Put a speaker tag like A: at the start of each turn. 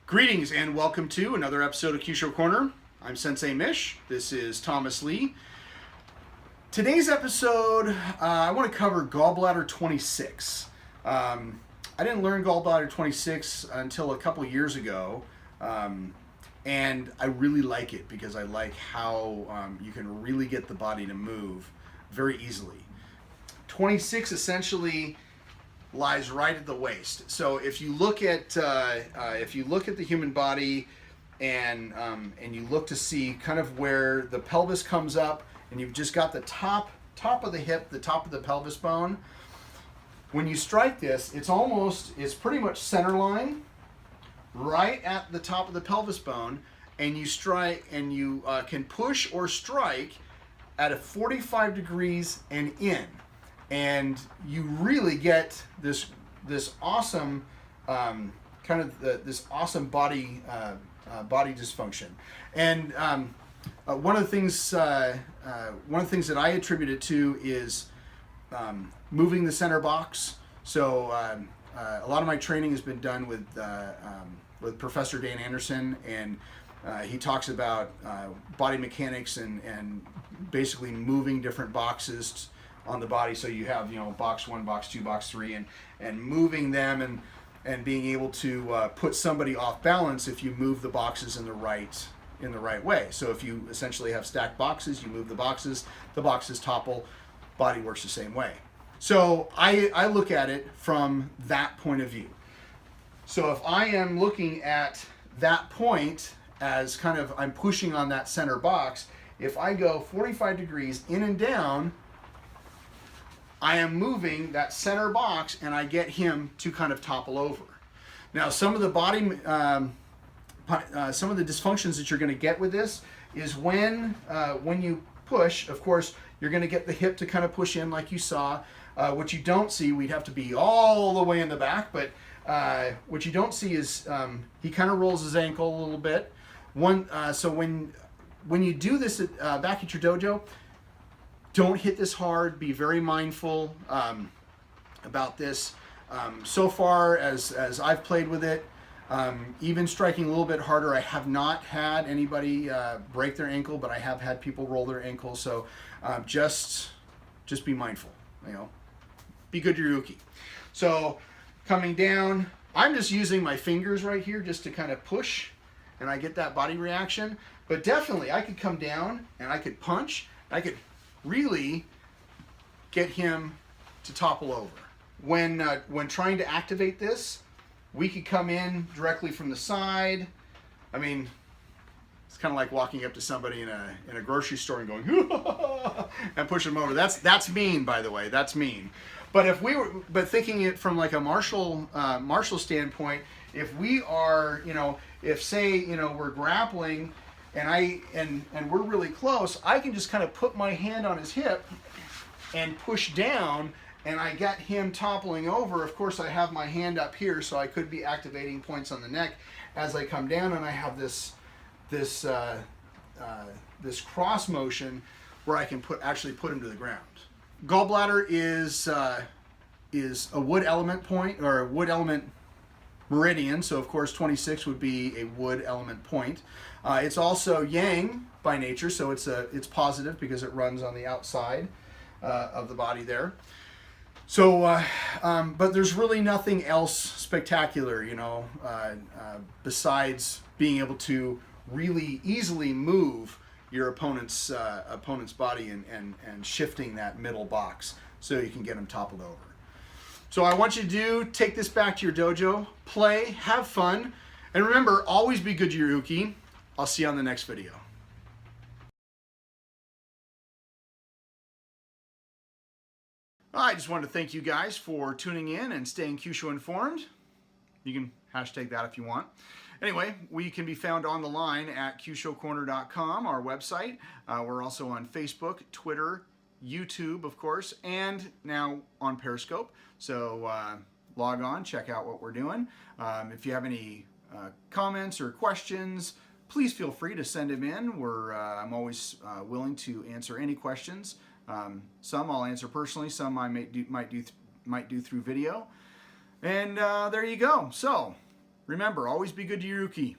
A: Greetings and welcome to another episode of Kyusho Corner. I'm Sensei Mish. This is Thomas Lee. Today's episode, I want to cover Gall Bladder 26. I didn't learn Gall Bladder 26 until a couple years ago, and I really like it because I like how you can really get the body to move very easily. 26 essentially lies right at the waist. So if you look at the human body and you look to see kind of where the pelvis comes up, and you've just got the top of the hip, the top of the pelvis bone. When you strike this, it's pretty much center line, right at the top of the pelvis bone, and you strike, and you can push or strike at a 45 degrees and in. And you really get this awesome this awesome body dysfunction. And one of the things that I attribute it to is moving the center box. So a lot of my training has been done with Professor Dan Anderson, and he talks about body mechanics and basically moving different boxes on the body. So you have, box 1, box 2, box 3, and moving them and being able to put somebody off balance if you move the boxes in the right way. So if you essentially have stacked boxes, you move the boxes topple, body works the same way. So I look at it from that point of view. So if I am looking at that point as kind of I'm pushing on that center box, if I go 45 degrees in and down, I am moving that center box, and I get him to kind of topple over. Now, some of the dysfunctions that you're going to get with this is when you push. Of course, you're going to get the hip to kind of push in, like you saw. What you don't see, we'd have to be all the way in the back, but what you don't see is he kind of rolls his ankle a little bit. So when you do this back at your dojo, don't hit this hard. Be very mindful about this. So far as I've played with it, even striking a little bit harder, I have not had anybody break their ankle, but I have had people roll their ankle. So just be mindful. Be good to your uke. So coming down, I'm just using my fingers right here just to kind of push, and I get that body reaction. But definitely, I could come down and I could punch. I could really get him to topple over. When trying to activate this, we could come in directly from the side. I mean, it's kind of like walking up to somebody in a grocery store and going and pushing them over. That's mean, by the way. That's mean. But thinking it from like a martial standpoint, if we are, if say, we're grappling and we're really close, I can just kind of put my hand on his hip and push down, and I get him toppling over. Of course, I have my hand up here, so I could be activating points on the neck as I come down, and I have this cross motion where I can actually put him to the ground. Gallbladder is a wood element point, or a wood element meridian, so of course 26 would be a wood element point. It's also yang by nature, so it's positive because it runs on the outside of the body there. So, but there's really nothing else spectacular, besides being able to really easily move your opponent's body and shifting that middle box so you can get them toppled over. So I want you to take this back to your dojo, play, have fun, and remember, always be good to your uke. I'll see you on the next video. I just wanted to thank you guys for tuning in and staying Kyusho informed. You can hashtag that if you want. Anyway, we can be found on the line at kyushocorner.com, our website. We're also on Facebook, Twitter, YouTube, of course, and now on Periscope. So log on, check out what we're doing. If you have any comments or questions, please feel free to send them in. I'm always willing to answer any questions. Some I'll answer personally, some I might do through video. And there you go. So Remember, always be good to your uke.